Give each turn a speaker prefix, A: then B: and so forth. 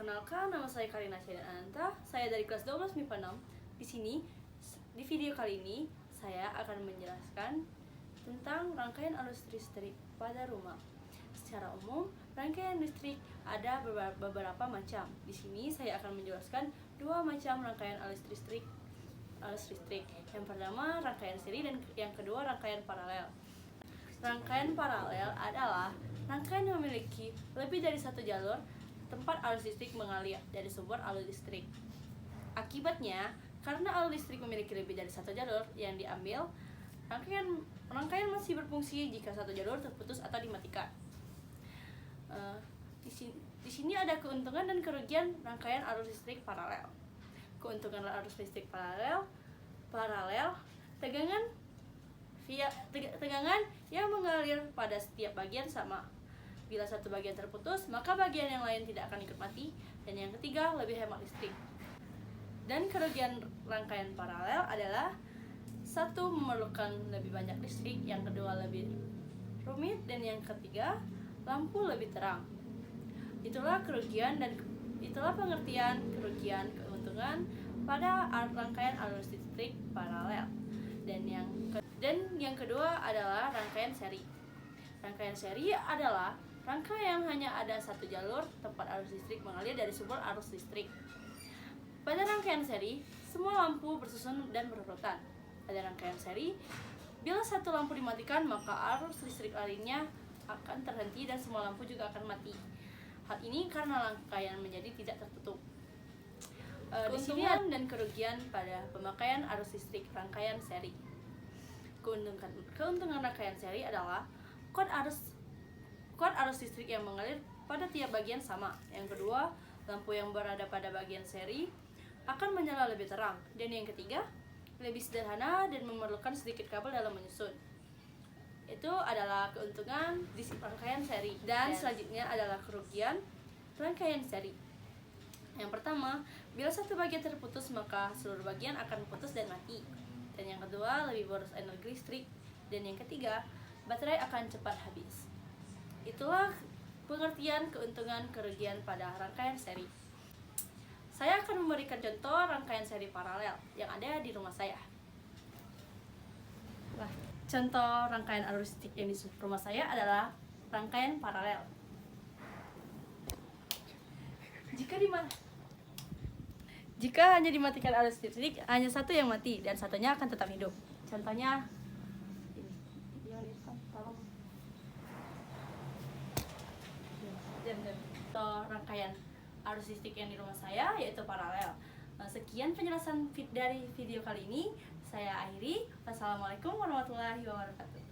A: Perkenalkan, nama saya Karina Syahdan Ananta. Saya dari kelas 12 MIPA 6. Di video kali ini, saya akan menjelaskan tentang rangkaian arus listrik pada rumah. Secara umum, rangkaian listrik ada beberapa macam. Di sini saya akan menjelaskan dua macam rangkaian arus listrik. Yang pertama rangkaian seri dan yang kedua rangkaian paralel. Rangkaian paralel adalah rangkaian yang memiliki lebih dari satu jalur tempat arus listrik mengalir dari sumber arus listrik. Akibatnya, karena arus listrik memiliki lebih dari satu jalur yang diambil, rangkaian masih berfungsi jika satu jalur terputus atau dimatikan. Di sini ada keuntungan dan kerugian rangkaian arus listrik paralel. Keuntungan arus listrik paralel, tegangan yang mengalir pada setiap bagian sama. Bila satu bagian terputus, maka bagian yang lain tidak akan ikut mati. Dan yang ketiga, lebih hemat listrik. Dan kerugian rangkaian paralel adalah satu, memerlukan lebih banyak listrik, yang kedua lebih rumit, dan yang ketiga, lampu lebih terang. Itulah pengertian kerugian keuntungan pada rangkaian arus listrik paralel. Dan yang kedua adalah rangkaian seri. Rangkaian seri adalah rangkaian yang hanya ada satu jalur tempat arus listrik mengalir dari sumber arus listrik. Pada rangkaian seri, semua lampu bersusun dan berurutan. Pada rangkaian seri, bila satu lampu dimatikan, maka arus listrik lainnya akan terhenti dan semua lampu juga akan mati. Hal ini karena rangkaian menjadi tidak tertutup. Keuntungan dan kerugian pada pemakaian arus listrik rangkaian seri. Keuntungan rangkaian seri adalah kuat arus listrik yang mengalir pada tiap bagian sama. Yang kedua, lampu yang berada pada bagian seri akan menyala lebih terang. Dan yang ketiga, lebih sederhana dan memerlukan sedikit kabel dalam menyusun. Itu adalah keuntungan di rangkaian seri. Dan selanjutnya adalah kerugian rangkaian seri. Yang pertama, bila satu bagian terputus, maka seluruh bagian akan putus dan mati. Dan yang kedua, lebih boros energi listrik. Dan yang ketiga, baterai akan cepat habis. Itulah pengertian keuntungan kerugian pada rangkaian seri. Saya akan memberikan contoh rangkaian seri paralel yang ada di rumah saya. Contoh rangkaian arus listrik yang di rumah saya adalah rangkaian paralel. Jika hanya dimatikan arus listrik, hanya satu yang mati dan satunya akan tetap hidup. Contohnya rangkaian arus listrik yang di rumah saya yaitu paralel. Sekian penjelasan dari video kali ini. Saya akhiri. Wassalamualaikum warahmatullahi wabarakatuh.